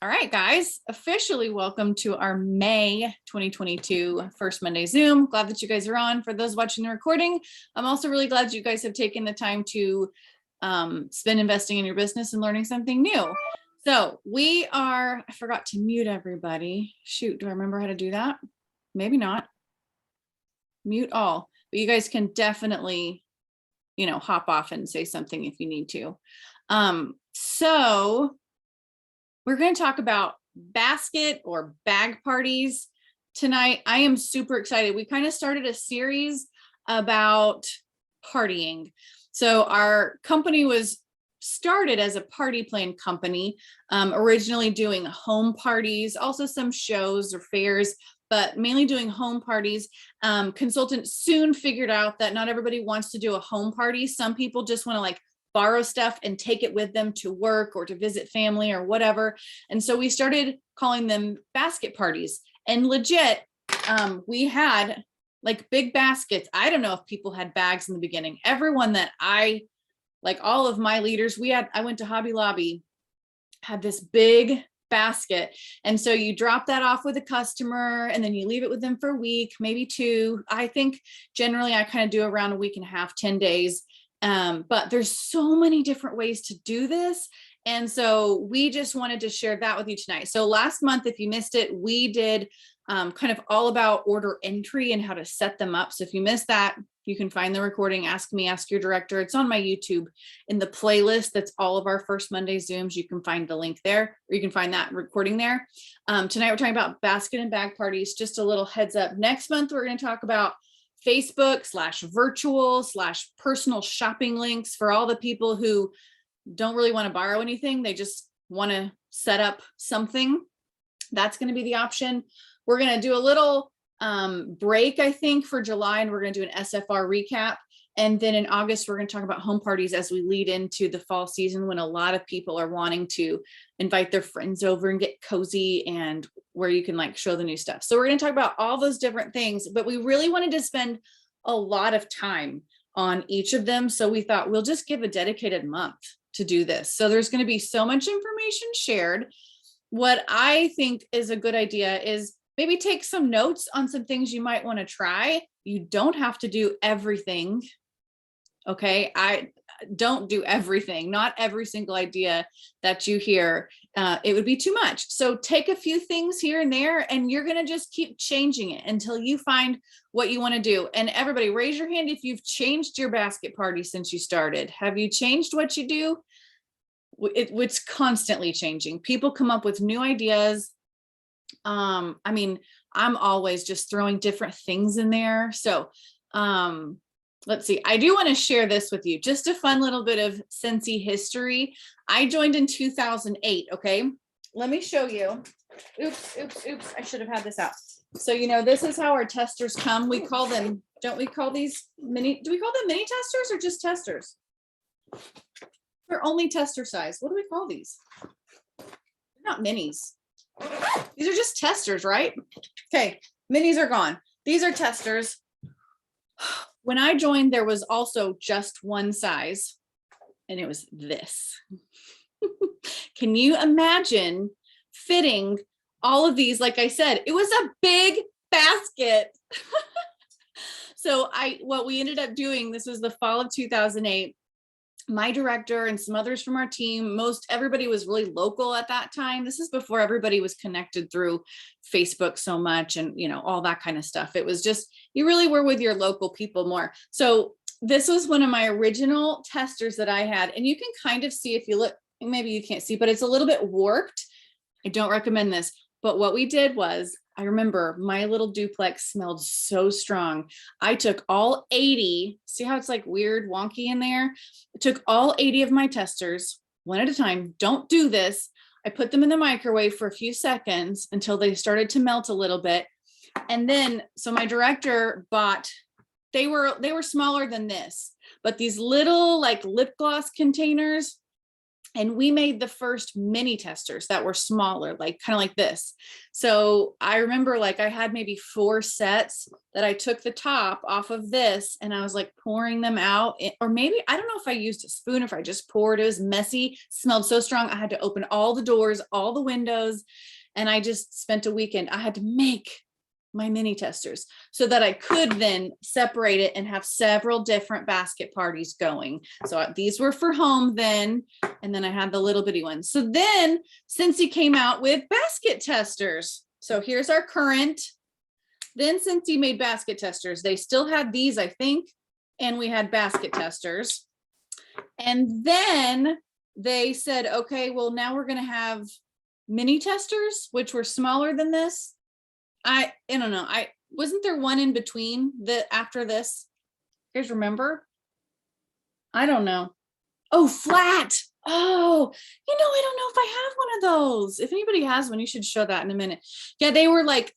All right, guys, officially welcome to our May 2022 First Monday Zoom. Glad that you guys are on. For those watching the recording, I'm also really glad you guys have taken the time to spend investing in your business and learning something new. So I forgot to mute everybody. Shoot, do I remember how to do that? Maybe not. Mute all, but you guys can definitely, hop off and say something if you need to. So we're going to talk about basket or bag parties tonight. I am super excited. We kind of started a series about partying. So our company was started as a party plan company, originally doing home parties, also some shows or fairs, but mainly doing home parties. Consultants soon figured out that not everybody wants to do a home party. Some people just want to borrow stuff and take it with them to work or to visit family or whatever. And so we started calling them basket parties. And legit, we had big baskets. I don't know if people had bags in the beginning. Everyone that all of my leaders, I went to Hobby Lobby, had this big basket. And so you drop that off with a customer and then you leave it with them for a week, maybe two. I think generally I kind of do around a week and a half, 10 days. But there's so many different ways to do this. And so we just wanted to share that with you tonight. So last month, if you missed it, we did kind of all about order entry and how to set them up. So if you missed that, you can find the recording, Ask Me, Ask Your Director. It's on my YouTube in the playlist. That's all of our First Monday Zooms. You can find the link there, or you can find that recording there. Tonight, we're talking about basket and bag parties. Just a little heads up. Next month, we're going to talk about Facebook/virtual/personal shopping links for all the people who don't really want to borrow anything. They just want to set up something. That's going to be the option. We're going to do a little break, I think, for July, and we're going to do an SFR recap. And then in August, we're going to talk about home parties as we lead into the fall season when a lot of people are wanting to invite their friends over and get cozy and where you can show the new stuff. So we're going to talk about all those different things, but we really wanted to spend a lot of time on each of them. So we thought we'll just give a dedicated month to do this. So there's going to be so much information shared. What I think is a good idea is maybe take some notes on some things you might want to try. You don't have to do everything. Okay, I don't do everything, not every single idea that you hear. It would be too much. So take a few things here and there, and you're going to just keep changing it until you find what you want to do. And everybody raise your hand if you've changed your basket party since you started. Have you changed what you do? It's constantly changing. People come up with new ideas. I'm always just throwing different things in there. So, let's see. I do want to share this with you. Just a fun little bit of Scentsy history. I joined in 2008. Okay. Let me show you. Oops. I should have had this out. So, this is how our testers come. We call them, don't we call these mini, do we call them mini testers or just testers? They're only tester size. What do we call these? They're not minis. These are just testers, right? Okay. Minis are gone. These are testers. When I joined, there was also just one size, and it was this. Can you imagine fitting all of these? Like I said, it was a big basket. So what we ended up doing, this was the fall of 2008. My director and some others from our team, everybody was really local at that time. This is before everybody was connected through Facebook so much and, all that kind of stuff. It was just, you really were with your local people more. So this was one of my original testers that I had. And you can kind of see if you look, maybe you can't see, but it's a little bit warped. I don't recommend this. But what we did was, I remember my little duplex smelled so strong. I took all 80, see how it's weird, wonky in there? I took all 80 of my testers, one at a time. Don't do this. I put them in the microwave for a few seconds until they started to melt a little bit. And then, so my director bought, they were smaller than this, but these little lip gloss containers. And we made the first mini testers that were smaller, like kind of like this. So I remember like I had maybe 4 sets that I took the top off of this and I was like pouring them out. Or maybe, I don't know if I used a spoon, or if I just poured. It was messy, smelled so strong. I had to open all the doors, all the windows. And I just spent a weekend. I had to make my mini testers so that I could then separate it and have several different basket parties going. So these were for home then, and then I had the little bitty ones. So then Scentsy came out with basket testers. So here's our current. Then Scentsy made basket testers. They still had these, I think, and we had basket testers. And then they said, okay, well, now we're going to have mini testers, which were smaller than this. I don't know. Wasn't there one in between after this? You guys remember? I don't know. Oh, flat. Oh, I don't know if I have one of those. If anybody has one, you should show that in a minute. Yeah, they were like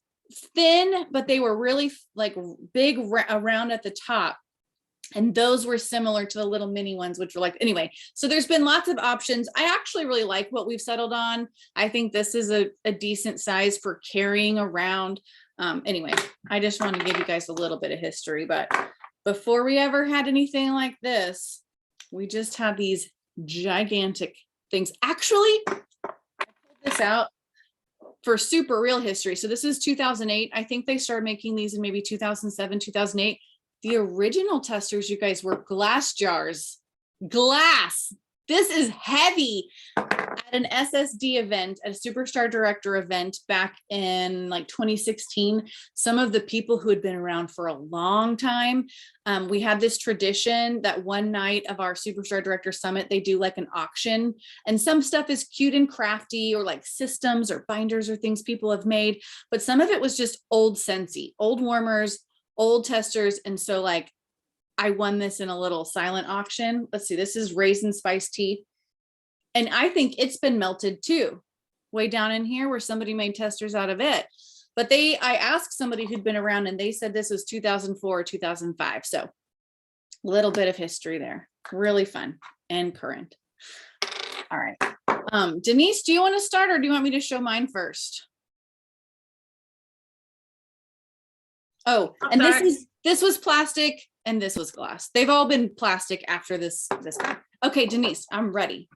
thin, but they were really like big around at the top. And those were similar to the little mini ones, which were like, anyway, so there's been lots of options. I actually really like what we've settled on. I think this is a decent size for carrying around. Anyway, I just wanted to give you guys a little bit of history, but before we ever had anything like this, we just had these gigantic things. Actually, I pulled this out for super real history. So this is 2008. I think they started making these in maybe 2007, 2008. The original testers, you guys, were glass jars. Glass. This is heavy. At an SSD event, a Superstar Director event back in like 2016, some of the people who had been around for a long time, we had this tradition that one night of our Superstar Director Summit, they do like an auction, and some stuff is cute and crafty, or like systems or binders or things people have made, but some of it was just old Scentsy, old warmers, old testers. And so like I won this in a little silent auction. Let's see, this is raisin spice tea. And I think it's been melted too, way down in here where somebody made testers out of it. But I asked somebody who'd been around and they said this was 2004 or 2005. So a little bit of history there. Really fun and current. All right. Denise, do you want to start, or do you want me to show mine first? Oh, and this was plastic and this was glass. They've all been plastic after this time. Okay, Denise, I'm ready.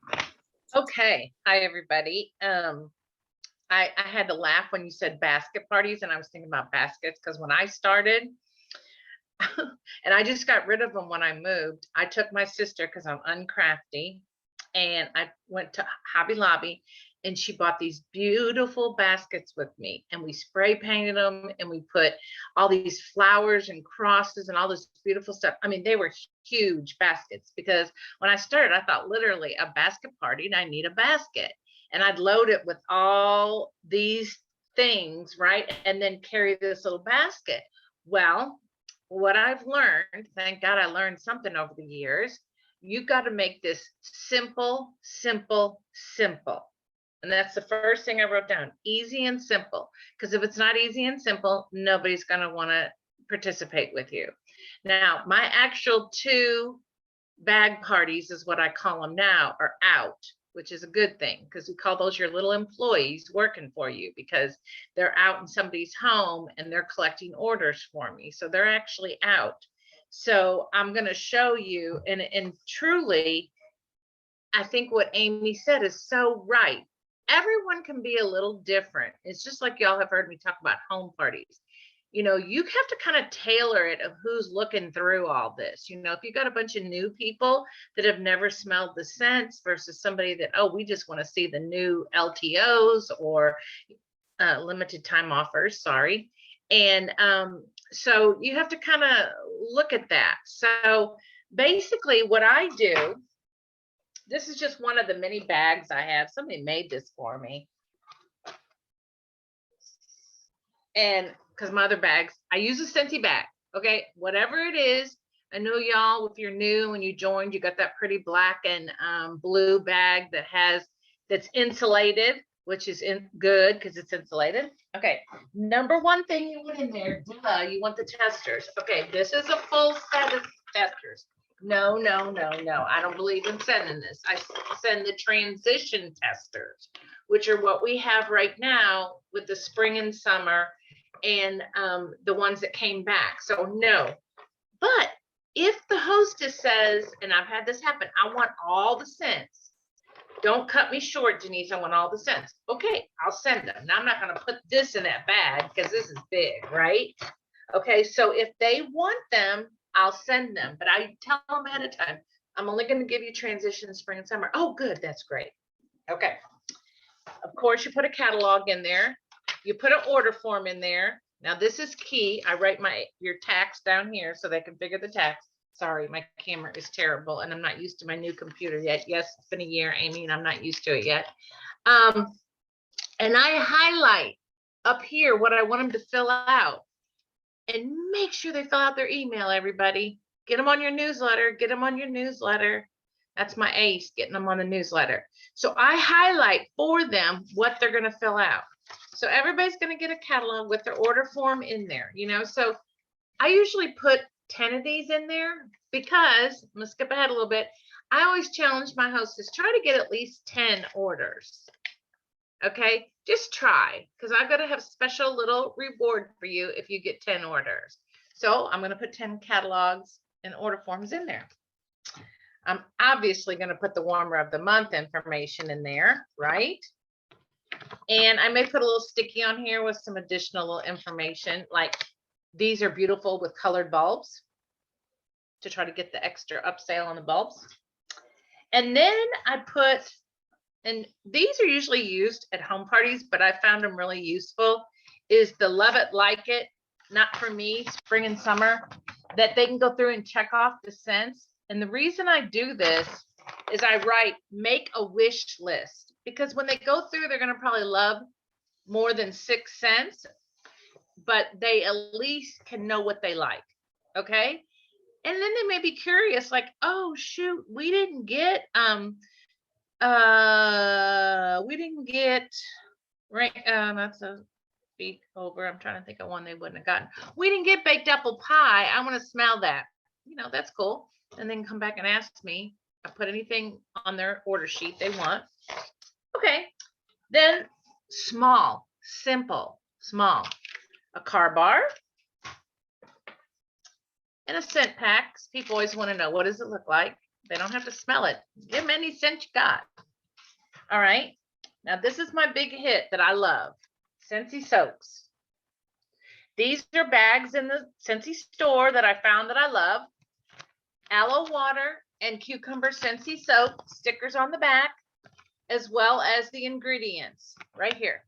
Okay. Hi, everybody. I had to laugh when you said basket parties, and I was thinking about baskets because when I started, and I just got rid of them when I moved, I took my sister, because I'm uncrafty, and I went to Hobby Lobby, and she bought these beautiful baskets with me, and we spray painted them, and we put all these flowers and crosses and all this beautiful stuff. I mean, they were huge baskets, because when I started, I thought literally a basket party and I need a basket, and I'd load it with all these things, right? And then carry this little basket. Well, what I've learned, thank God I learned something over the years, you've got to make this simple, simple, simple. And that's the first thing I wrote down, easy and simple. Because if it's not easy and simple, nobody's going to want to participate with you. Now, my actual 2 bag parties is what I call them now, are out, which is a good thing, because we call those your little employees working for you, because they're out in somebody's home and they're collecting orders for me. So they're actually out. So I'm going to show you, and truly, I think what Amy said is so right. Everyone can be a little different. It's just like y'all have heard me talk about home parties. You have to kind of tailor it of who's looking through all this. If you got a bunch of new people that have never smelled the scents versus somebody that, oh, we just want to see the new LTOs or limited time offers, sorry. And so you have to kind of look at that. So basically what I do, this is just one of the many bags I have. Somebody made this for me. And because my other bags, I use a Scentsy bag. Okay, whatever it is. I know y'all, if you're new and you joined, you got that pretty black and blue bag that's insulated, which is good because it's insulated. Okay, number one thing you want in there, you want the testers. Okay, this is a full set of testers. No, no, no, no. I don't believe in sending this. I send the transition testers, which are what we have right now with the spring and summer and the ones that came back. So no. But if the hostess says, and I've had this happen, I want all the scents. Don't cut me short, Denise. I want all the scents. Okay, I'll send them. Now I'm not going to put this in that bag because this is big, right? Okay, so if they want them, I'll send them, but I tell them ahead of time, I'm only going to give you transition spring and summer. Oh, good. That's great. Okay. Of course, you put a catalog in there. You put an order form in there. Now this is key. I write your tax down here so they can figure the tax. Sorry, my camera is terrible and I'm not used to my new computer yet. Yes, it's been a year, Amy, and I'm not used to it yet. And I highlight up here what I want them to fill out. And make sure they fill out their email, everybody. Get them on your newsletter. Get them on your newsletter. That's my ace, getting them on the newsletter. So I highlight for them what they're going to fill out. So everybody's going to get a catalog with their order form in there, you know. So I usually put 10 of these in there because, I'm going to skip ahead a little bit. I always challenge my hostess, try to get at least 10 orders. Okay, just try, because I'm going to have a special little reward for you if you get 10 orders. So I'm going to put 10 catalogs and order forms in there. I'm obviously going to put the warmer of the month information in there, right? And I may put a little sticky on here with some additional information, like these are beautiful with colored bulbs to try to get the extra upsale on the bulbs. And then I put, and these are usually used at home parties, but I found them really useful, is the love it, like it, not for me, spring and summer, that they can go through and check off the scents. And the reason I do this is I write, make a wish list, because when they go through, they're going to probably love more than 6 scents, but they at least can know what they like. Okay. And then they may be curious, like, oh shoot, we didn't get, right. That's a speak over. I'm trying to think of one they wouldn't have gotten. We didn't get baked apple pie. I want to smell that. You know, that's cool. And then come back and ask me. I put anything on their order sheet they want. Okay. Then small, simple, small. A car bar and a scent pack. People always want to know, what does it look like? They don't have to smell it. Give them any scent you got. All right. Now this is my big hit that I love. Scentsy soaks. These are bags in the Scentsy store that I found that I love. Aloe water and cucumber Scentsy soap, stickers on the back, as well as the ingredients right here.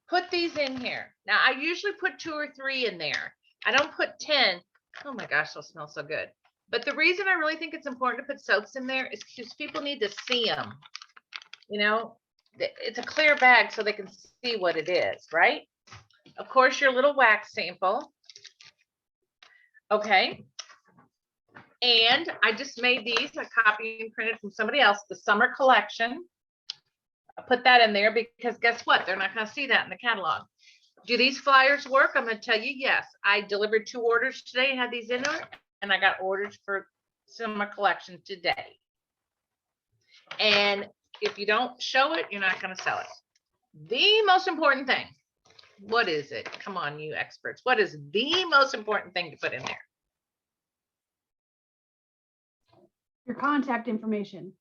Put these in here. Now I usually put 2 or 3 in there. I don't put 10. Oh my gosh, they'll smell so good. But the reason I really think it's important to put soaps in there is because people need to see them. You know, it's a clear bag so they can see what it is, right? Of course, your little wax sample. Okay. And I just made these, I copied and printed from somebody else, the summer collection. I put that in there because guess what? They're not going to see that in the catalog. Do these flyers work? I'm going to tell you, yes. I delivered 2 orders today and had these in there, and I got orders for summer collection today. And if you don't show it, you're not going to sell it. The most important thing, what is it? Come on, you experts. What is the most important thing to put in there? Your contact information.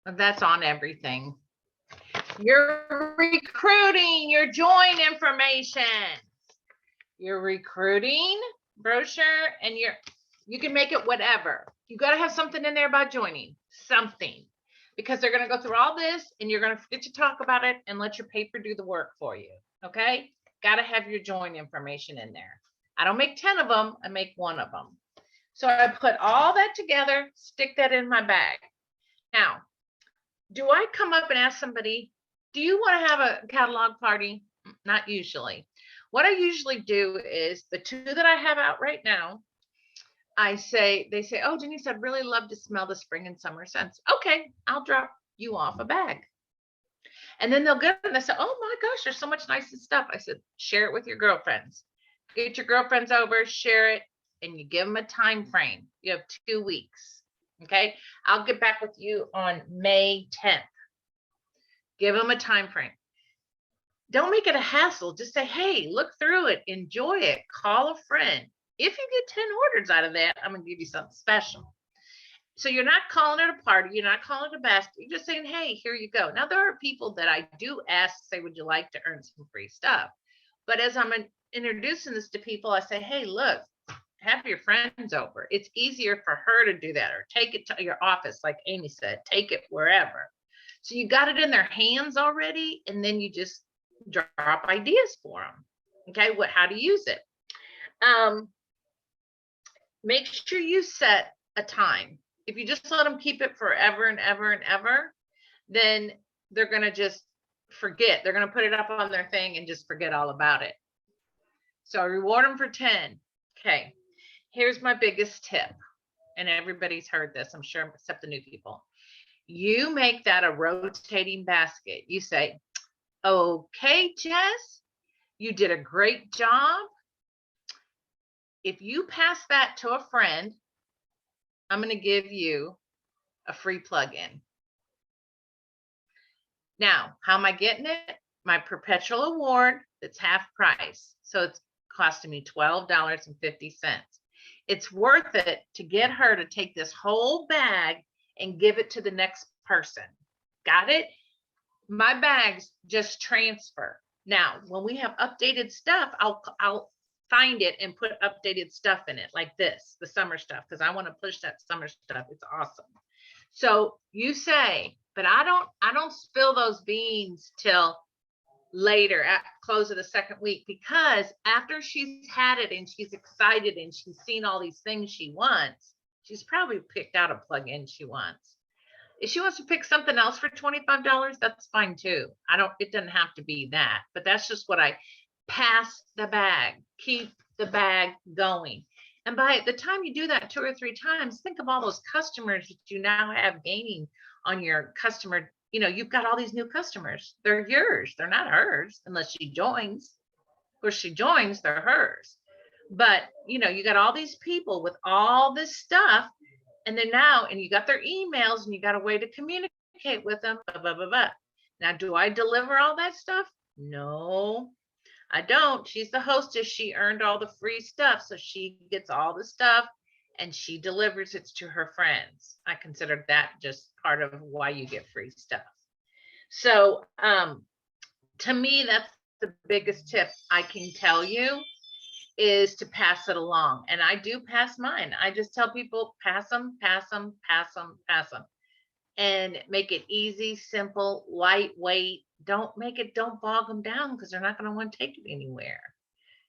That's on everything. Your recruiting, your join information, your recruiting brochure, and you can make it whatever. You got to have something in there about joining, something, because they're going to go through all this and you're going to forget to talk about it and let your paper do the work for you. Okay. Got to have your join information in there. I don't make 10 of them. I make 1 of them. So I put all that together, stick that in my bag. Now, do I come up and ask somebody, do you want to have a catalog party? Not usually. What I usually do is the 2 that I have out right now, they say, oh, Denise, I'd really love to smell the spring and summer scents. Okay, I'll drop you off a bag. And then they'll get it and they say, oh my gosh, there's so much nice stuff. I said, share it with your girlfriends. Get your girlfriends over, share it, and you give them a time frame. You have 2 weeks. Okay, I'll get back with you on May 10th. Give them a time frame. Don't make it a hassle. Just say, hey, look through it, enjoy it, call a friend. If you get 10 orders out of that, I'm going to give you something special. So you're not calling it a party. You're not calling it a basket. You're just saying, hey, here you go. Now, there are people that I do ask, say, would you like to earn some free stuff? But as I'm introducing this to people, I say, hey, look, have your friends over. It's easier for her to do that, or take it to your office. Like Amy said, take it wherever. So you got it in their hands already. And then you just drop ideas for them. Okay. How to use it. Make sure you set a time. If you just let them keep it forever and ever and ever, then they're going to just forget. They're going to put it up on their thing and just forget all about it. So I reward them for 10. Okay. Here's my biggest tip. And everybody's heard this, I'm sure, except the new people. You make that a rotating basket. You say, okay, Jess, you did a great job. If you pass that to a friend, I'm going to give you a free plug-in. Now, how am I getting it? My perpetual award, that's half price. So it's costing me $12.50. It's worth it to get her to take this whole bag and give it to the next person. Got it? My bags just transfer. Now, when we have updated stuff, I'll find it and put updated stuff in it, like this, the summer stuff, because I want to push that summer stuff. It's awesome. So you say, but I don't spill those beans till later at close of the second week, because after she's had it and she's excited and she's seen all these things she wants, she's probably picked out a plug-in she wants. If she wants to pick something else for $25, that's fine too. It doesn't have to be that, but that's just what I pass the bag, keep the bag going. And by the time you do that 2 or 3 times, think of all those customers that you now have gaining on your customer. You know, you've got all these new customers. They're yours. They're not hers unless she joins. Of course, she joins, they're hers. But, you know, you got all these people with all this stuff, and then now, and you got their emails, and you got a way to communicate with them, blah, blah, blah, blah. Now, do I deliver all that stuff? No, I don't. She's the hostess. She earned all the free stuff. So she gets all the stuff and she delivers it to her friends. I consider that just part of why you get free stuff. So to me, that's the biggest tip I can tell you, is to pass it along. And I do pass mine. I just tell people, pass them, pass them, pass them, pass them. And make it easy, simple, lightweight. Don't bog them down, because they're not going to want to take it anywhere.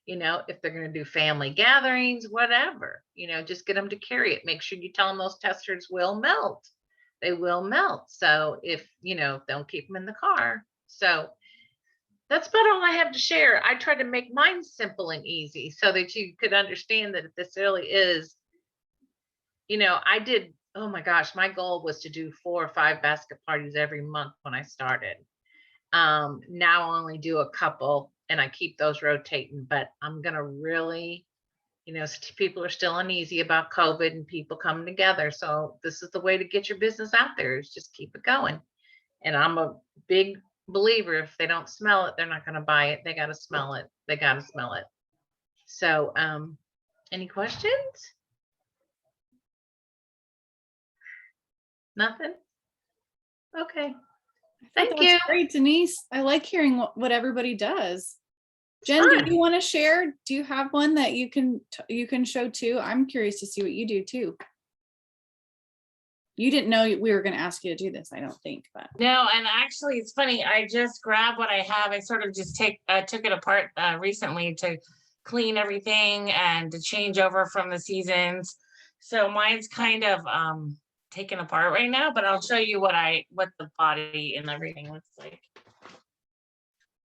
You know, if they're going to do family gatherings, whatever, you know, just get them to carry it. Make sure you tell them those testers will melt. They will melt. So if, you know, don't keep them in the car. So that's about all I have to share. I tried to make mine simple and easy so that you could understand that this really is, you know, oh my gosh, my goal was to do 4 or 5 basket parties every month when I started. Now I only do a couple, and I keep those rotating, but I'm going to really, you know, people are still uneasy about COVID and people coming together. So this is the way to get your business out there, is just keep it going. And I'm a big believer, if they don't smell it, they're not going to buy it. They got to smell it. They got to smell it. So, any questions? Nothing? Okay. Thank you. Great, Denise. I like hearing what everybody does. Jen, do you want to share? Do you have one that you can show too? I'm curious to see what you do too. You didn't know we were going to ask you to do this, I don't think, but no. And actually, it's funny. I just grabbed what I have. I sort of just took it apart recently to clean everything and to change over from the seasons. So mine's kind of taken apart right now, but I'll show you what the body and everything looks like.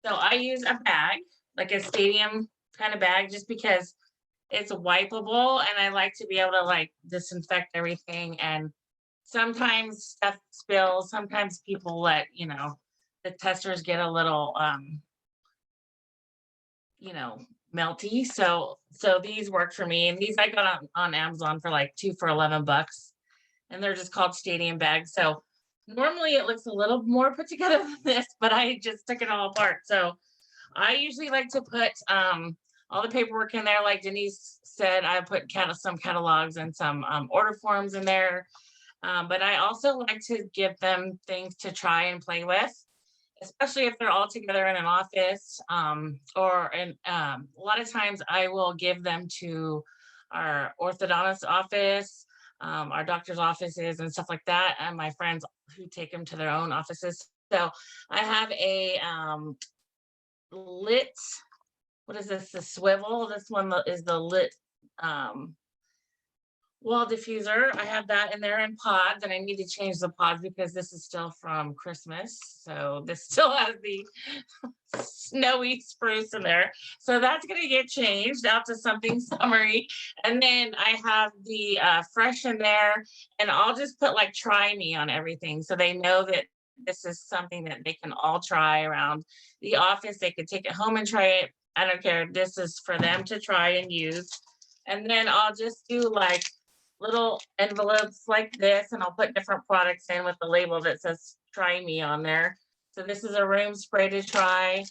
So I use a bag, like a stadium kind of bag, just because it's wipeable, and I like to be able to like disinfect everything. And sometimes stuff spills, sometimes people let, you know, the testers get a little you know, melty. So these work for me, and these I got on Amazon for like 2 for $11. and they're just called stadium bags. So normally it looks a little more put together than this, but I just took it all apart. So I usually like to put all the paperwork in there. Like Denise said, I put some catalogs and some order forms in there. But I also like to give them things to try and play with, especially if they're all together in an office, or a lot of times I will give them to our orthodontist office, our doctor's offices and stuff like that, and my friends who take them to their own offices. So I have a lit, what is this, the swivel? This one is the lit wall diffuser. I have that in there in pods, and I need to change the pods because this is still from Christmas. So this still has the snowy spruce in there. So that's going to get changed out to something summery. And then I have the fresh in there, and I'll just put like try me on everything. So they know that this is something that they can all try around the office. They could take it home and try it. I don't care. This is for them to try and use. And then I'll just do like little envelopes like this, and I'll put different products in with the label that says try me on there. So this is a room spray to try.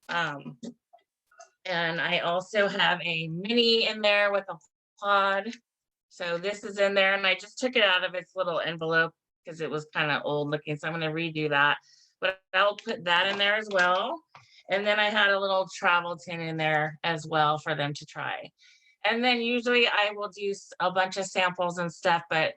And I also have a mini in there with a pod. So this is in there, and I just took it out of its little envelope because it was kind of old looking. So I'm going to redo that, but I'll put that in there as well. And then I had a little travel tin in there as well for them to try. And then usually I will do a bunch of samples and stuff, but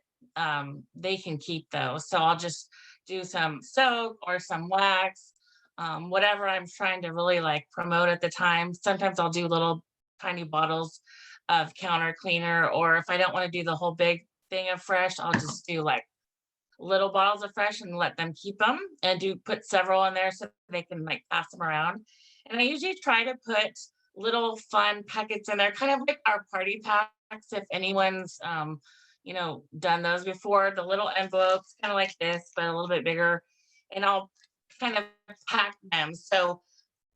they can keep those. So I'll just do some soap or some wax, whatever I'm trying to really like promote at the time. Sometimes I'll do little tiny bottles of counter cleaner, or if I don't want to do the whole big thing of fresh, I'll just do like little bottles of fresh and let them keep them, and put several in there so they can like pass them around. And I usually try to put little fun packets in there, kind of like our party packs, if anyone's done those before. The little envelopes, kind of like this, but a little bit bigger, and I'll kind of pack them. So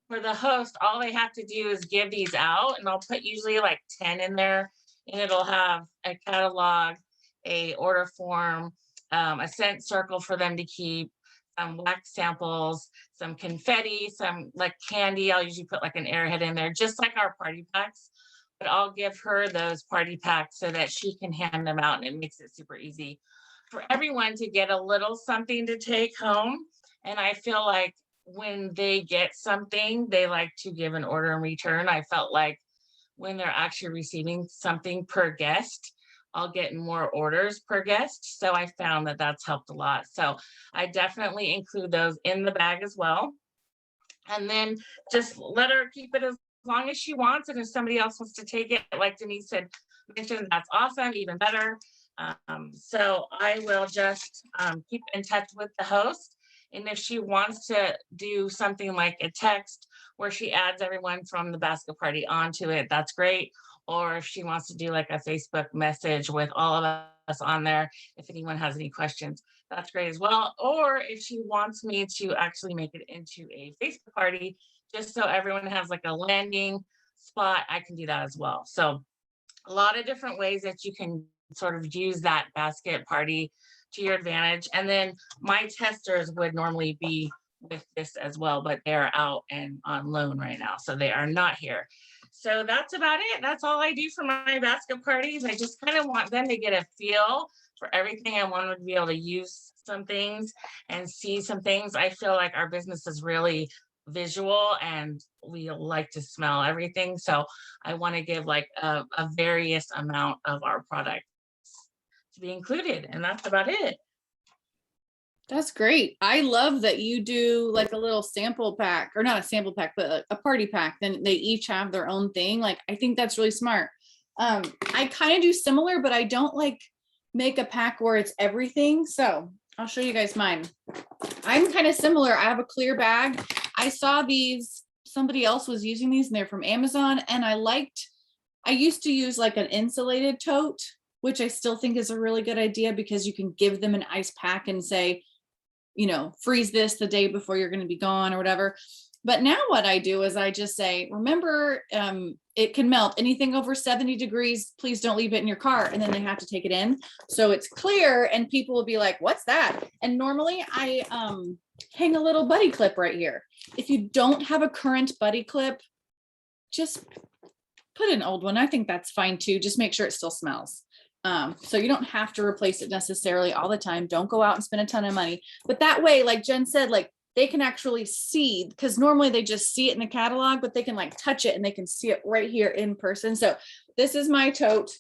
for the host, all they have to do is give these out, and I'll put usually like 10 in there, and it'll have a catalog, a order form, a scent circle for them to keep, some wax samples, some confetti, some like candy. I'll usually put like an airhead in there, just like our party packs, but I'll give her those party packs so that she can hand them out, and it makes it super easy for everyone to get a little something to take home. And I feel like when they get something, they like to give an order in return. I felt like when they're actually receiving something per guest, I'll get more orders per guest. So I found that that's helped a lot. So I definitely include those in the bag as well. And then just let her keep it as long as she wants. And if somebody else wants to take it, like Denise mentioned, that's awesome, even better. So I will just keep in touch with the host. And if she wants to do something like a text where she adds everyone from the basket party onto it, that's great. Or if she wants to do like a Facebook message with all of us on there, if anyone has any questions, that's great as well. Or if she wants me to actually make it into a Facebook party, just so everyone has like a landing spot, I can do that as well. So a lot of different ways that you can sort of use that basket party to your advantage. And then my testers would normally be with this as well, but they're out and on loan right now, so they are not here. So that's about it. That's all I do for my basket parties. I just kind of want them to get a feel for everything. I want them to be able to use some things and see some things. I feel like our business is really visual and we like to smell everything. So I want to give like a various amount of our product to be included, and that's about it. That's great. I love that you do like a little sample pack, or not a sample pack, but a party pack. Then they each have their own thing. Like, I think that's really smart. I kind of do similar, but I don't like make a pack where it's everything. So I'll show you guys mine. I'm kind of similar. I have a clear bag. I saw these, somebody else was using these and they're from Amazon. And I used to use like an insulated tote, which I still think is a really good idea because you can give them an ice pack and say, freeze this the day before you're going to be gone or whatever. But now what I do is I just say, remember, it can melt anything over 70 degrees. Please don't leave it in your car. And then they have to take it in. So it's clear and people will be like, what's that? And normally I hang a little buddy clip right here. If you don't have a current buddy clip, just put an old one. I think that's fine too. Just make sure it still smells. So you don't have to replace it necessarily all the time. Don't go out and spend a ton of money. But that way, like Jen said, like they can actually see, because normally they just see it in the catalog, but they can like touch it and they can see it right here in person. So this is my tote.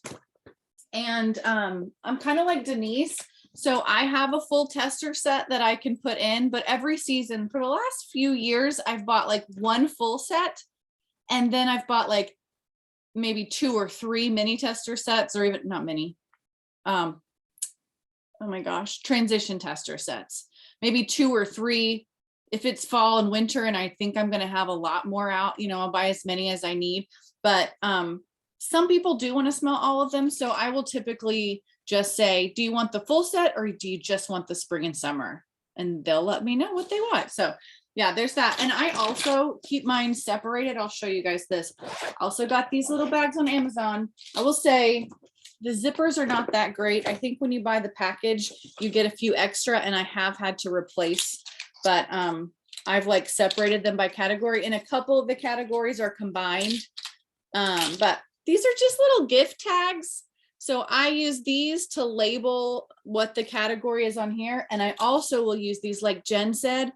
And I'm kind of like Denise. So I have a full tester set that I can put in, but every season for the last few years, I've bought like one full set. And then I've bought like maybe 2 or 3 mini tester sets, or even not mini. Oh my gosh, transition tester sets, maybe 2 or 3. If it's fall and winter and I think I'm going to have a lot more out, you know, I'll buy as many as I need. But some people do want to smell all of them. So I will typically just say, do you want the full set or do you just want the spring and summer? And they'll let me know what they want. So yeah, there's that. And I also keep mine separated. I'll show you guys this. Also got these little bags on Amazon. I will say the zippers are not that great. I think when you buy the package, you get a few extra, and I have had to replace, but I've like separated them by category, and a couple of the categories are combined. But these are just little gift tags. So I use these to label what the category is on here. And I also will use these, like Jen said,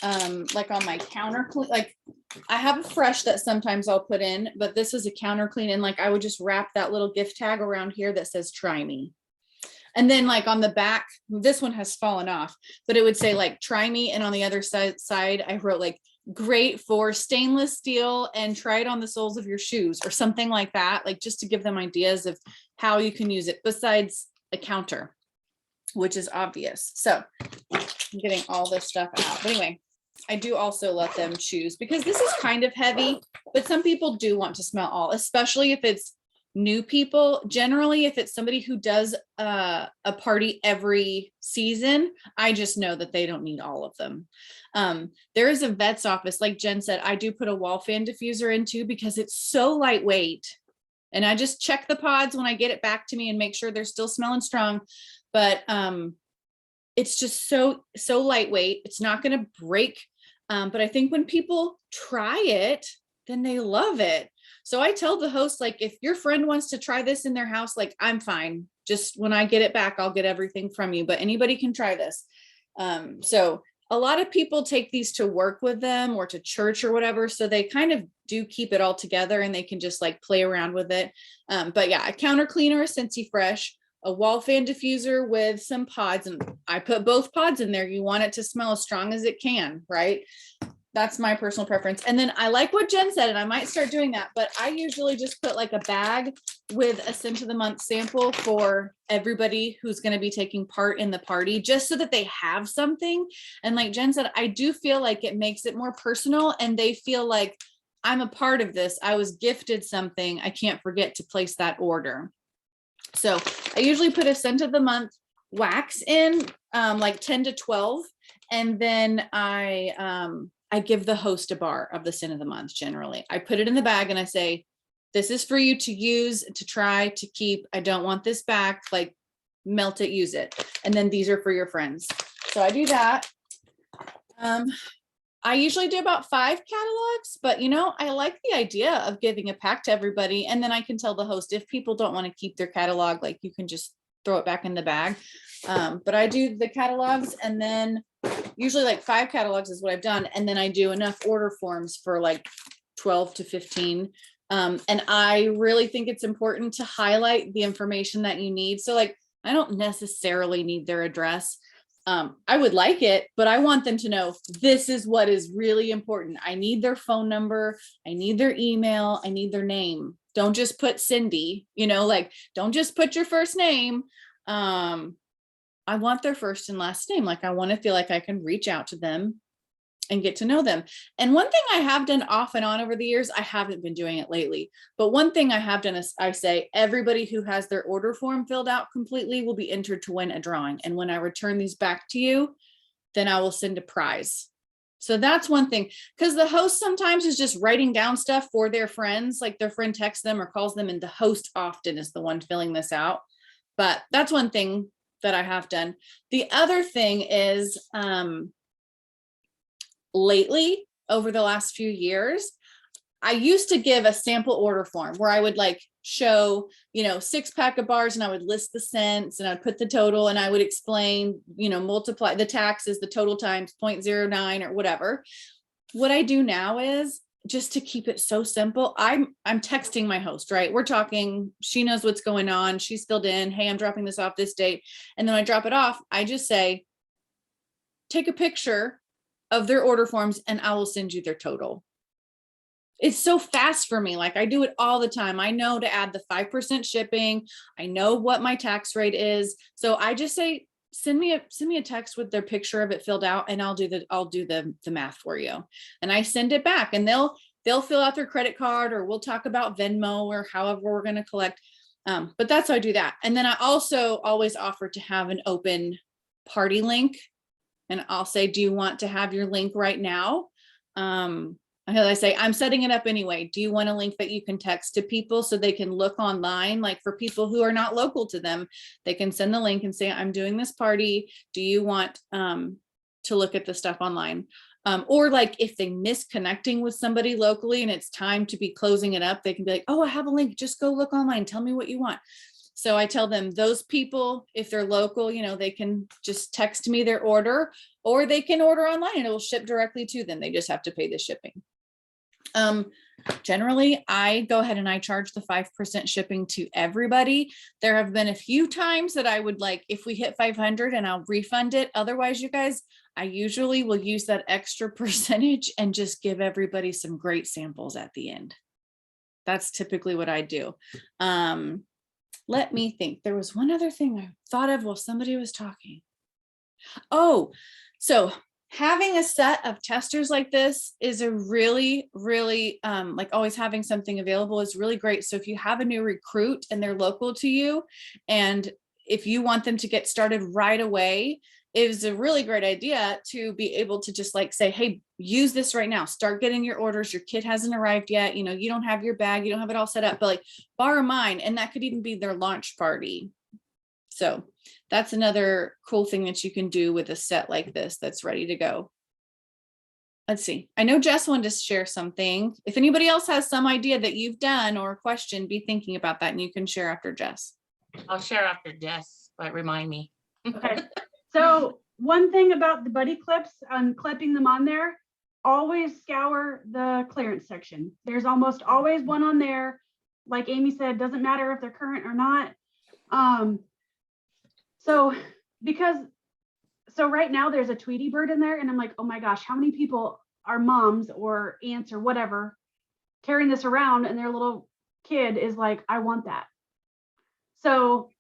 like on my counter, like I have a fresh that sometimes I'll put in, but this is a counter clean. And like, I would just wrap that little gift tag around here that says try me. And then like on the back, this one has fallen off, but it would say like try me. And on the other side, I wrote like great for stainless steel and try it on the soles of your shoes or something like that. Like just to give them ideas of how you can use it besides a counter, which is obvious. So I'm getting all this stuff out. But anyway, I do also let them choose because this is kind of heavy, but some people do want to smell all, especially if it's new people. Generally, if it's somebody who does a party every season, I just know that they don't need all of them. There is a vet's office, like Jen said, I do put a wall fan diffuser into because it's so lightweight. And I just check the pods when I get it back to me and make sure they're still smelling strong. But it's just so lightweight. It's not going to break. But I think when people try it, then they love it. So I tell the host, like, if your friend wants to try this in their house, like, I'm fine. Just when I get it back, I'll get everything from you, but anybody can try this. So a lot of people take these to work with them or to church or whatever. So they kind of do keep it all together and they can just like play around with it. But yeah, a counter cleaner, a Scentsy Fresh, a wall fan diffuser with some pods. And I put both pods in there. You want it to smell as strong as it can, right? That's my personal preference. And then I like what Jen said, and I might start doing that, but I usually just put like a bag with a scent of the month sample for everybody who's going to be taking part in the party, just so that they have something. And like Jen said, I do feel like it makes it more personal and they feel like I'm a part of this. I was gifted something. I can't forget to place that order. So I usually put a scent of the month wax in, like 10 to 12. And then I give the host a bar of the scent of the month. Generally, I put it in the bag and I say, this is for you to use, to try, to keep. I don't want this back, like melt it, use it. And then these are for your friends. So I do that. I usually do about 5 catalogs, but you know, I like the idea of giving a pack to everybody. And then I can tell the host, if people don't want to keep their catalog, like you can just throw it back in the bag. But I do the catalogs, and then usually like 5 catalogs is what I've done. And then I do enough order forms for like 12 to 15. And I really think it's important to highlight the information that you need. So like, I don't necessarily need their address. I would like it, but I want them to know this is what is really important. I need their phone number. I need their email. I need their name. Don't just put Cindy, you know, like, don't just put your first name. I want their first and last name. Like, I want to feel like I can reach out to them and get to know them. And one thing I have done off and on over the years, I haven't been doing it lately, but one thing I have done is I say, everybody who has their order form filled out completely will be entered to win a drawing. And when I return these back to you, then I will send a prize. So that's one thing, because the host sometimes is just writing down stuff for their friends, like their friend texts them or calls them, and the host often is the one filling this out. But that's one thing that I have done. The other thing is lately, over the last few years, I used to give a sample order form where I would like show, 6-pack of bars, and I would list the cents, and I'd put the total, and I would explain, multiply the taxes, the total times 0.09 or whatever. What I do now is, just to keep it so simple, I'm texting my host, right? We're talking, she knows what's going on. She's filled in, hey, I'm dropping this off this date. And then I drop it off. I just say, take a picture of their order forms and I will send you their total. It's so fast for me. Like I do it all the time. I know to add the 5% shipping. I know what my tax rate is. So I just say, send me a text with their picture of it filled out, and I'll do the math for you. And I send it back, and they'll fill out their credit card, or we'll talk about Venmo or however we're going to collect. But that's how I do that. And then I also always offer to have an open party link. And I'll say, do you want to have your link right now? I say, I'm setting it up anyway. Do you want a link that you can text to people so they can look online? Like for people who are not local to them, they can send the link and say, I'm doing this party. Do you want to look at the stuff online? Or like if they miss connecting with somebody locally and it's time to be closing it up, they can be like, oh, I have a link. Just go look online. Tell me what you want. So I tell them, those people, if they're local, they can just text me their order, or they can order online and it will ship directly to them. They just have to pay the shipping. Generally, I go ahead and I charge the 5% shipping to everybody. There have been a few times that I would like, if we hit 500, and I'll refund it. Otherwise, you guys, I usually will use that extra percentage and just give everybody some great samples at the end. That's typically what I do. Let me think. There was one other thing I thought of while somebody was talking. Oh, so having a set of testers like this is a really, really, like always having something available is really great. So if you have a new recruit and they're local to you, and if you want them to get started right away, it is a really great idea to be able to just like say, hey, use this right now. Start getting your orders. Your kid hasn't arrived yet. You don't have your bag. You don't have it all set up, but like borrow mine. And that could even be their launch party. So that's another cool thing that you can do with a set like this that's ready to go. Let's see. I know Jess wanted to share something. If anybody else has some idea that you've done or a question, be thinking about that, and you can share after Jess. I'll share after Jess, but remind me. Okay. So one thing about the buddy clips and clipping them on there, always scour the clearance section. There's almost always one on there. Like Amy said, doesn't matter if they're current or not. So right now there's a Tweety bird in there, and I'm like, oh my gosh, how many people are moms or aunts or whatever carrying this around, and their little kid is like, I want that. So,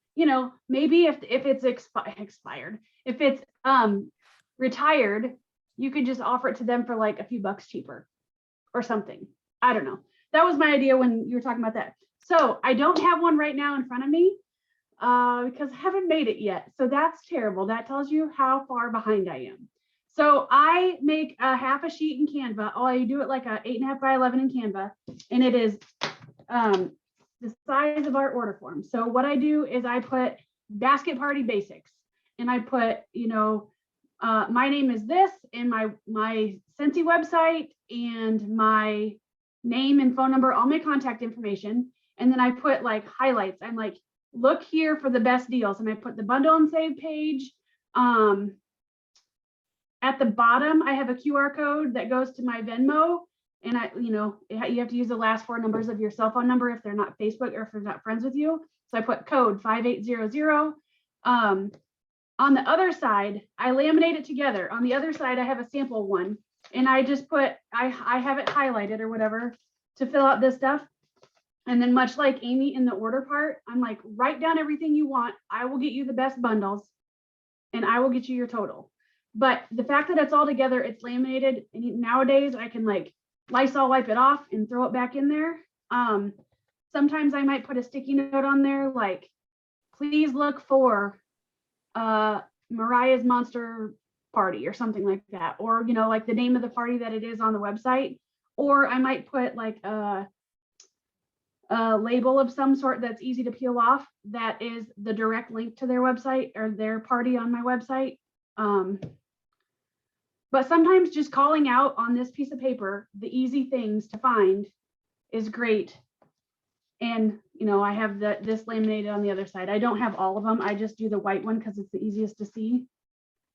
maybe if it's expired, if it's retired, you could just offer it to them for like a few bucks cheaper or something. I don't know. That was my idea when you were talking about that. So I don't have one right now in front of me because I haven't made it yet. So that's terrible. That tells you how far behind I am. So I make a half a sheet in Canva. Oh, I do it like a 8.5 by 11 in Canva, and it is the size of our order form. So what I do is I put basket party basics, and I put, my name is this, and my Scentsy website, and my name and phone number, all my contact information. And then I put like highlights. I'm like, look here for the best deals. And I put the bundle and save page. At the bottom, I have a QR code that goes to my Venmo. And you have to use the last 4 numbers of your cell phone number if they're not Facebook or if they're not friends with you. So I put code 5800. On the other side, I laminate it together. On the other side, I have a sample one, and I just put, I have it highlighted or whatever to fill out this stuff. And then much like Amy in the order part, I'm like, write down everything you want. I will get you the best bundles, and I will get you your total. But the fact that it's all together, it's laminated, and nowadays I can like Lysol wipe it off and throw it back in there. Sometimes I might put a sticky note on there like, please look for Mariah's Monster party or something like that, or like the name of the party that it is on the website. Or I might put like a label of some sort that's easy to peel off that is the direct link to their website or their party on my website. But sometimes just calling out on this piece of paper the easy things to find is great. And I have this laminated on the other side. I don't have all of them. I just do the white one because it's the easiest to see.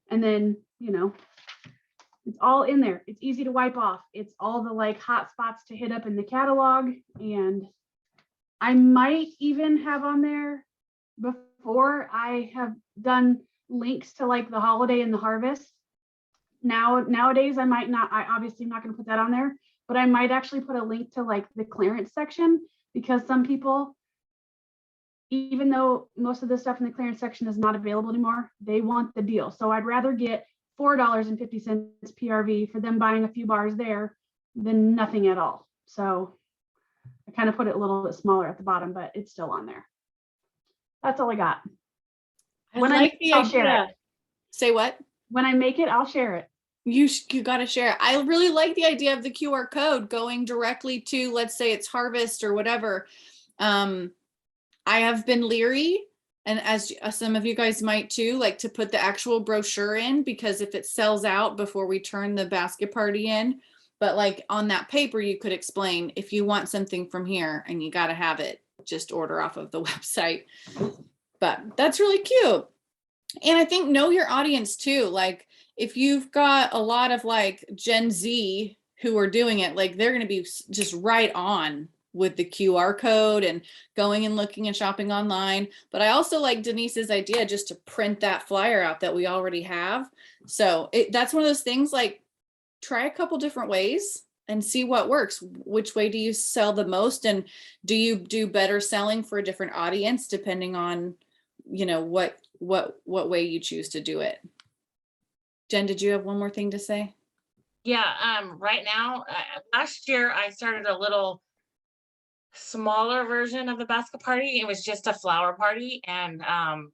And then it's all in there. It's easy to wipe off. It's all the like hot spots to hit up in the catalog. And I might even have on there, before I have done links to like the holiday and the harvest. Nowadays I might not, I obviously am not going to put that on there, but I might actually put a link to like the clearance section, because some people, even though most of the stuff in the clearance section is not available anymore, they want the deal. So I'd rather get $4.50 PRV for them buying a few bars there than nothing at all. So I kind of put it a little bit smaller at the bottom, but it's still on there. That's all I got. When I like the I'll share idea. it. Say what? When I make it, I'll share it. You got to share it. I really like the idea of the QR code going directly to, let's say it's harvest or whatever. I have been leery, and as some of you guys might too, like to put the actual brochure in, because if it sells out before we turn the basket party in, but like on that paper, you could explain, if you want something from here and you got to have it, just order off of the website. But that's really cute. And I think know your audience too. Like if you've got a lot of like Gen Z who are doing it, like they're going to be just right on with the QR code and going and looking and shopping online. But I also like Denise's idea just to print that flyer out that we already have. So that's one of those things, like try a couple different ways and see what works. Which way do you sell the most? And do you do better selling for a different audience depending on, what way you choose to do it? Jen, did you have one more thing to say? Yeah, right now, last year I started a little smaller version of the basket party. It was just a flower party, and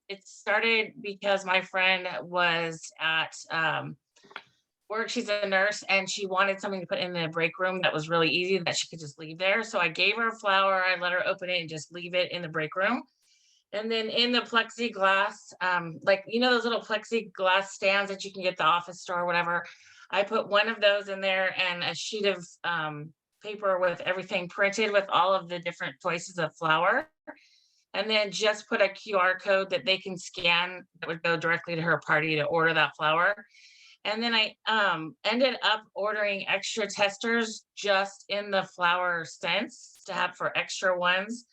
it started because my friend was at work. She's a nurse, and she wanted something to put in the break room that was really easy that she could just leave there. So I gave her a flower. I let her open it and just leave it in the break room. And then in the plexiglass, like, those little plexiglass stands that you can get at the office store or whatever, I put one of those in there and a sheet of paper with everything printed with all of the different choices of flower. And then just put a QR code that they can scan that would go directly to her party to order that flower. And then I ended up ordering extra testers just in the flower scents to have for extra ones,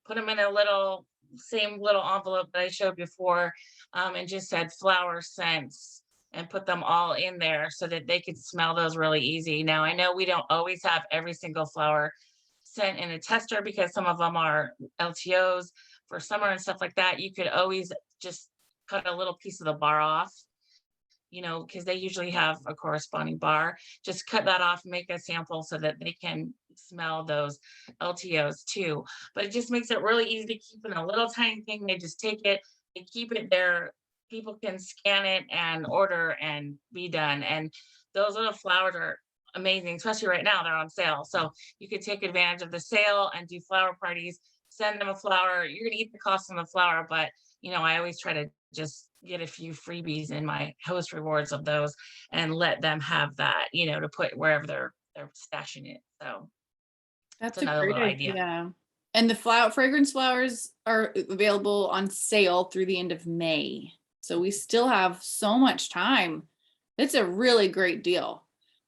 put them in a same little envelope that I showed before, and just said flower scents and put them all in there so that they could smell those really easy. Now, I know we don't always have every single flower scent in a tester because some of them are LTOs for summer and stuff like that. You could always just cut a little piece of the bar off, because they usually have a corresponding bar. Just cut that off, make a sample so that they can smell those LTOs too. But it just makes it really easy to keep in a little tiny thing. They just take it, they keep it there. People can scan it and order and be done. And those little flowers are amazing, especially right now, they're on sale. So you could take advantage of the sale and do flower parties, send them a flower. You're going to eat the cost of the flower, but I always try to just get a few freebies in my host rewards of those and let them have that, to put wherever they're stashing it. So That's a another great little idea. And the fragrance flowers are available on sale through the end of May. So we still have so much time. It's a really great deal.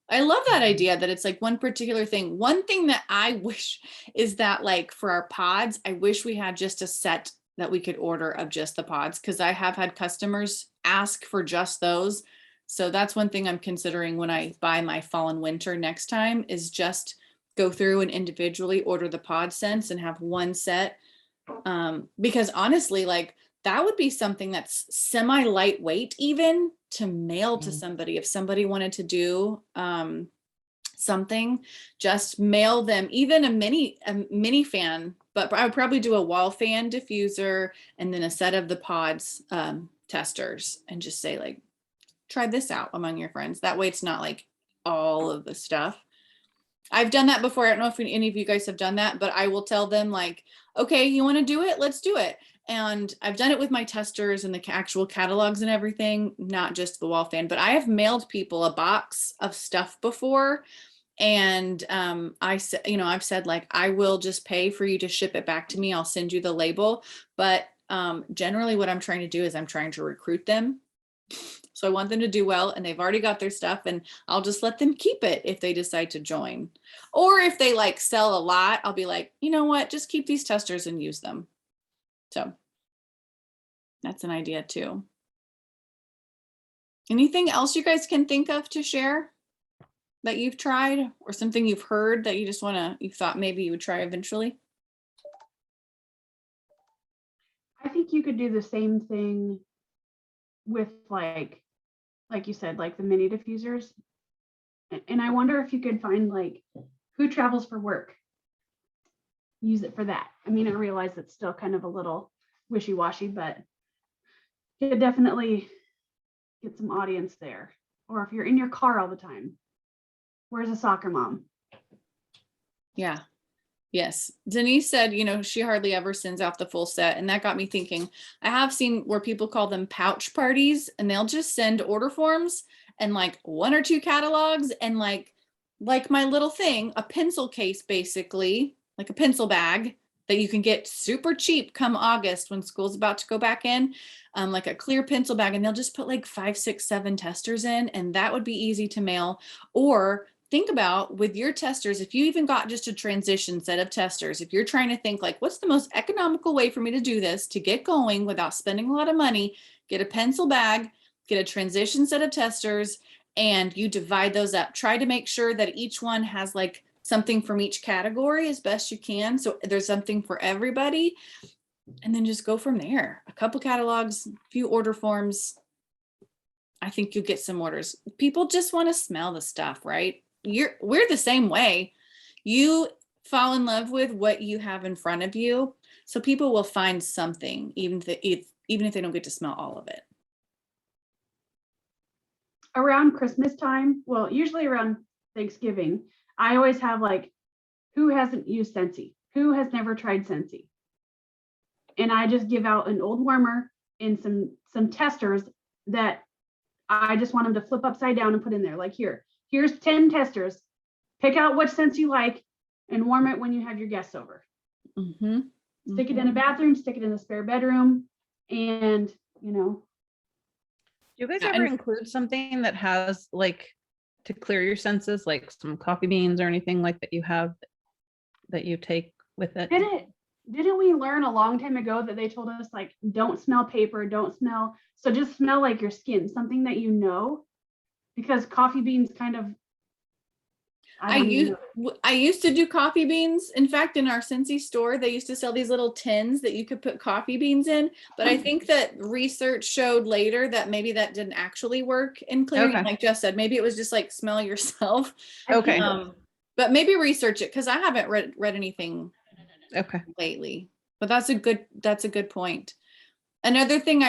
I love that idea that it's like one particular thing. One thing that I wish is that, like, for our pods, I wish we had just a set that we could order of just the pods, because I have had customers ask for just those. So that's one thing I'm considering when I buy my fall and winter next time, is just go through and individually order the pod scents and have one set. Because honestly, like, that would be something that's semi lightweight even to mail to somebody. If somebody wanted to do something, just mail them even a mini fan, but I would probably do a wall fan diffuser and then a set of the pods testers, and just say, like, try this out among your friends. That way it's not like all of the stuff. I've done that before. I don't know if any of you guys have done that, but I will tell them like, okay, you want to do it? Let's do it. And I've done it with my testers and the actual catalogs and everything, not just the wall fan, but I have mailed people a box of stuff before. And I said, you know, I've said like, I will just pay for you to ship it back to me. I'll send you the label. But generally what I'm trying to do is I'm trying to recruit them. So I want them to do well, and they've already got their stuff, and I'll just let them keep it if they decide to join. Or if they like sell a lot, I'll be like, you know what, just keep these testers and use them. So that's an idea too. Anything else you guys can think of to share that you've tried, or something you've heard that you just you thought maybe you would try eventually? I think you could do the same thing with like you said, like the mini diffusers. And I wonder if you could find like who travels for work, use it for that. I mean, I realize it's still kind of a little wishy-washy, but you could definitely get some audience there. Or if you're in your car all the time, where's a soccer mom? Yeah. Yes. Denise said, you know, she hardly ever sends out the full set. And that got me thinking. I have seen where people call them pouch parties, and they'll just send order forms and like 1 or 2 catalogs and like my little thing, a pencil case, basically like a pencil bag that you can get super cheap come August when school's about to go back in, like a clear pencil bag. And they'll just put like 5, 6, 7 testers in, and that would be easy to mail. Or think about with your testers, if you even got just a transition set of testers, if you're trying to think like, what's the most economical way for me to do this to get going without spending a lot of money, get a pencil bag, get a transition set of testers, and you divide those up. Try to make sure that each one has like something from each category as best you can. So there's something for everybody, and then just go from there. A couple catalogs, a few order forms. I think you'll get some orders. People just want to smell the stuff, right? We're the same way. You fall in love with what you have in front of you. So people will find something, even if they don't get to smell all of it. Around Christmas time, well, usually around Thanksgiving, I always have like, who hasn't used Scentsy? Who has never tried Scentsy? And I just give out an old warmer and some testers that I just want them to flip upside down and put in there. Like here's 10 testers. Pick out which scents you like and warm it when you have your guests over. Mm-hmm. Stick it in a bathroom, stick it in the spare bedroom, and you know. Do you guys ever include something that has like to clear your senses, like some coffee beans or anything like that you have that you take with it? Didn't we learn a long time ago that they told us like, don't smell paper, don't smell, so just smell like your skin, something that you know, because coffee beans kind of, I used to do coffee beans. In fact, in our Scentsy store, they used to sell these little tins that you could put coffee beans in. But I think that research showed later that maybe that didn't actually work in clearing. Okay. Like Jess said, maybe it was just like smell yourself. Okay. But maybe research it, because I haven't read anything lately. But that's a good point. Another thing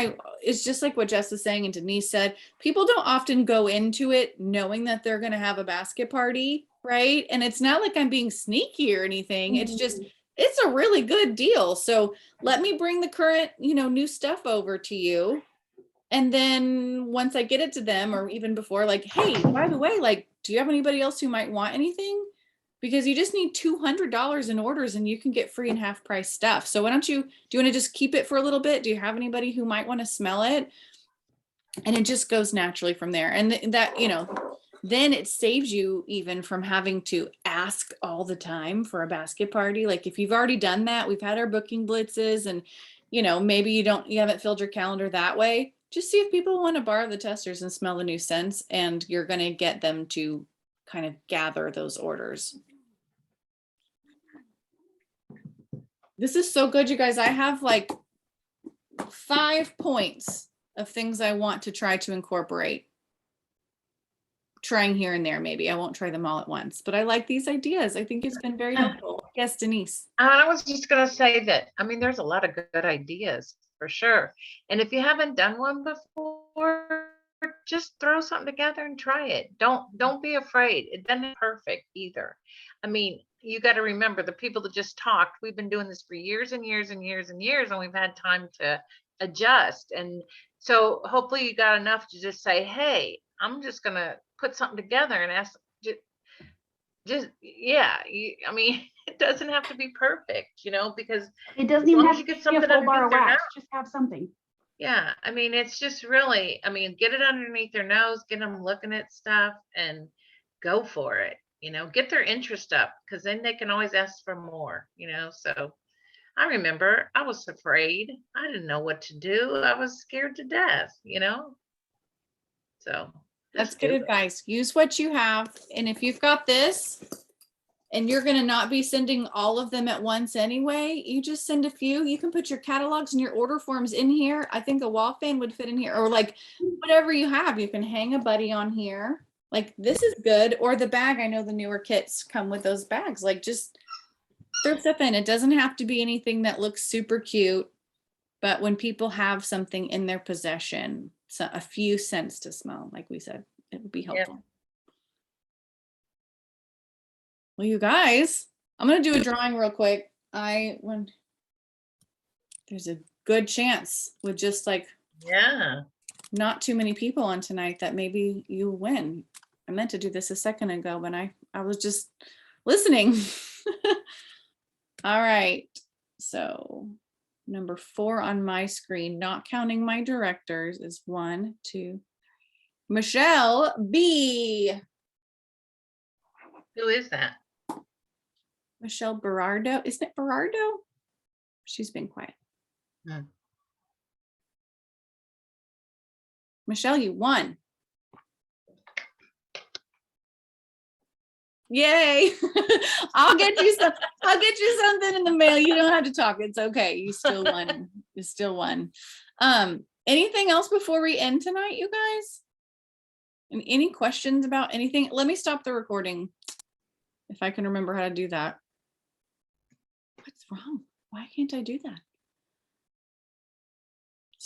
is just like what Jess was saying and Denise said, people don't often go into it knowing that they're going to have a basket party, right? And it's not like I'm being sneaky or anything. It's just, it's a really good deal. So let me bring the current, new stuff over to you. And then once I get it to them, or even before, like, hey, by the way, like, do you have anybody else who might want anything? Because you just need $200 in orders and you can get free and half price stuff. So why don't do you want to just keep it for a little bit? Do you have anybody who might want to smell it? And it just goes naturally from there. And that, then it saves you even from having to ask all the time for a basket party. Like if you've already done that, we've had our booking blitzes and, maybe you haven't filled your calendar that way. Just see if people want to borrow the testers and smell the new scents, and you're going to get them to kind of gather those orders. This is so good, you guys. I have like 5 points of things I want to try to incorporate. Trying here and there, maybe. I won't try them all at once, but I like these ideas. I think it's been very helpful. Yes, Denise. I was just going to say that, there's a lot of good ideas for sure. And if you haven't done one before, just throw something together and try it. Don't be afraid. It doesn't have perfect either. I mean, you got to remember the people that just talked, we've been doing this for years and years and years and years, and we've had time to adjust. And so hopefully you got enough to just say, hey, I'm just going to put something together and ask, yeah, I mean, it doesn't have to be perfect, because It doesn't as even long have as you to get be a something full bar underneath of their wax. nose. Just have something. Yeah, I mean, it's just really, get it underneath their nose, get them looking at stuff and go for it, get their interest up, because then they can always ask for more, so I remember I was afraid. I didn't know what to do. I was scared to death, so That's just good do it. advice. Use what you have. And if you've got this and you're going to not be sending all of them at once anyway, you just send a few. You can put your catalogs and your order forms in here. I think a wall fan would fit in here, or like whatever you have. You can hang a buddy on here. Like this is good. Or the bag. I know the newer kits come with those bags. Like just throw stuff in. It doesn't have to be anything that looks super cute. But when people have something in their possession, so a few scents to smell, like we said, it would be helpful. Well, you guys, I'm going to do a drawing real quick. There's a good chance with just like not too many people on tonight that maybe you win. I meant to do this a second ago, but I was just listening. All right. So number 4 on my screen, not counting my directors, is 1, 2. Michelle B. Who is that? Michelle Berardo. Isn't it Berardo? She's been quiet. Michelle, you won. Yay. I'll get you something in the mail. You don't have to talk. It's okay. You still won. You still won. Anything else before we end tonight, you guys? And any questions about anything? Let me stop the recording if I can remember how to do that. What's wrong? Why can't I do that?